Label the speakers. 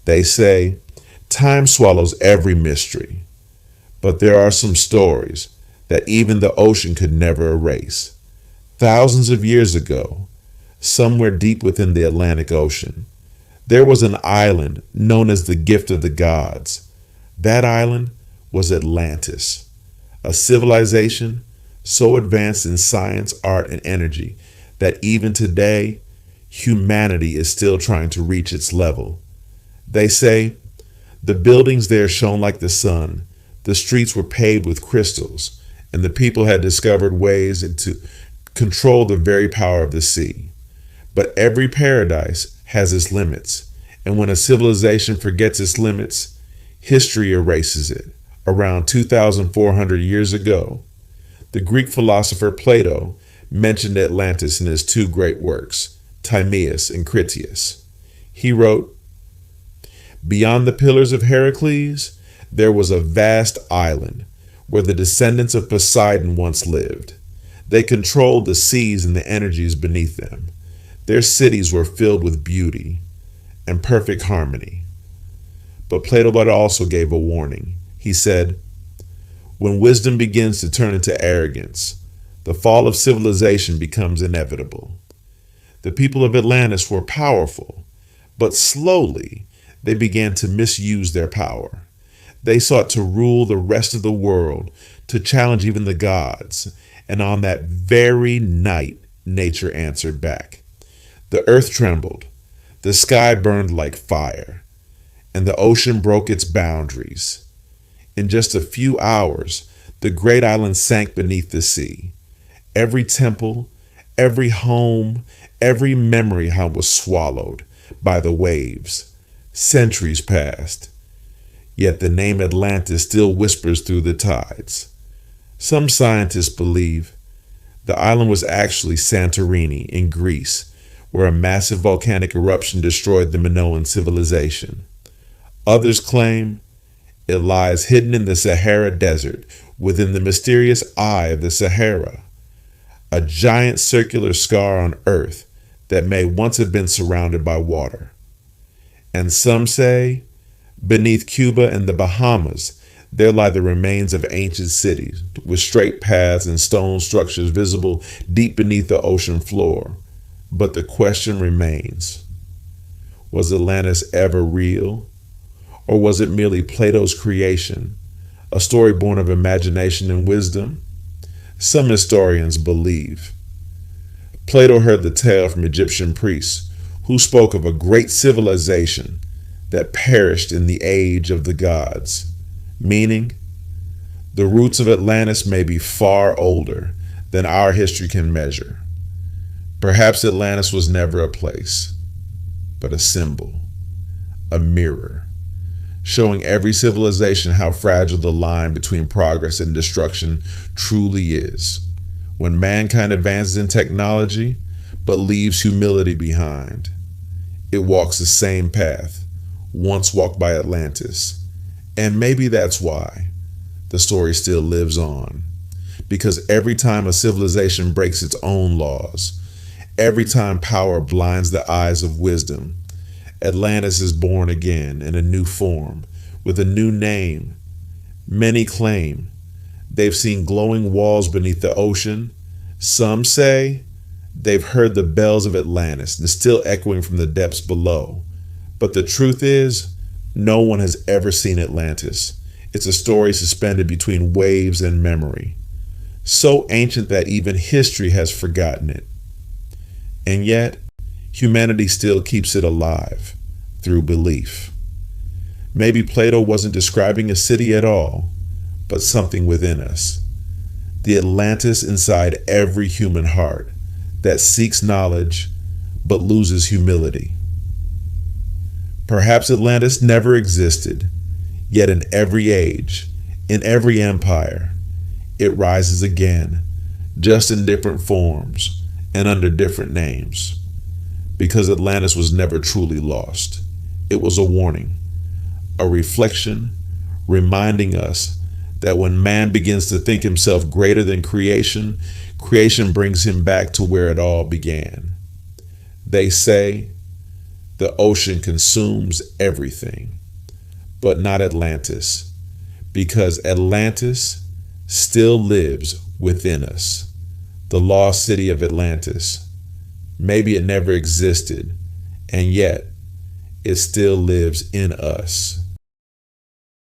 Speaker 1: They say time swallows every mystery, but there are some stories that even the ocean could never erase. Thousands of years ago, somewhere deep within the Atlantic Ocean, there was an island known as the gift of the gods. That island was Atlantis, a civilization so advanced in science, art, and energy that even today, humanity is still trying to reach its level. They say the buildings there shone like the sun, the streets were paved with crystals, and the people had discovered ways to control the very power of the sea. But every paradise has its limits, and when a civilization forgets its limits, history erases it. Around 2,400 years ago, the Greek philosopher Plato mentioned Atlantis in his two great works, Timaeus and Critias. He wrote, "Beyond the pillars of Heracles, there was a vast island where the descendants of Poseidon once lived. They controlled the seas and the energies beneath them. Their cities were filled with beauty and perfect harmony." But Plato also gave a warning. He said, "When wisdom begins to turn into arrogance, the fall of civilization becomes inevitable." The people of Atlantis were powerful, but slowly they began to misuse their power. They sought to rule the rest of the world, to challenge even the gods, and on that very night, nature answered back. The earth trembled, the sky burned like fire, and the ocean broke its boundaries. In just a few hours, the great island sank beneath the sea. Every temple, every home, every memory was swallowed by the waves. Centuries passed, yet the name Atlantis still whispers through the tides. Some scientists believe the island was actually Santorini in Greece, where a massive volcanic eruption destroyed the Minoan civilization. Others claim it lies hidden in the Sahara Desert within the mysterious eye of the Sahara, a giant circular scar on Earth that may once have been surrounded by water. And some say beneath Cuba and the Bahamas, there lie the remains of ancient cities with straight paths and stone structures visible deep beneath the ocean floor. But the question remains, was Atlantis ever real? Or was it merely Plato's creation, a story born of imagination and wisdom? Some historians believe Plato heard the tale from Egyptian priests who spoke of a great civilization that perished in the age of the gods, meaning the roots of Atlantis may be far older than our history can measure. Perhaps Atlantis was never a place, but a symbol, a mirror, showing every civilization how fragile the line between progress and destruction truly is. When mankind advances in technology, but leaves humility behind, it walks the same path once walked by Atlantis. And maybe that's why the story still lives on. Because every time a civilization breaks its own laws, every time power blinds the eyes of wisdom, Atlantis is born again in a new form, with a new name. Many claim they've seen glowing walls beneath the ocean. Some say they've heard the bells of Atlantis and still echoing from the depths below. But the truth is, no one has ever seen Atlantis. It's a story suspended between waves and memory, so ancient that even history has forgotten it. And yet, humanity still keeps it alive through belief. Maybe Plato wasn't describing a city at all, but something within us. The Atlantis inside every human heart that seeks knowledge but loses humility. Perhaps Atlantis never existed, yet in every age, in every empire, it rises again, just in different forms and under different names. Because Atlantis was never truly lost. It was a warning, a reflection, reminding us that when man begins to think himself greater than creation, creation brings him back to where it all began. They say The ocean consumes everything, but not Atlantis, because Atlantis still lives within us. The lost city of Atlantis. Maybe it never existed, and yet it still lives in us.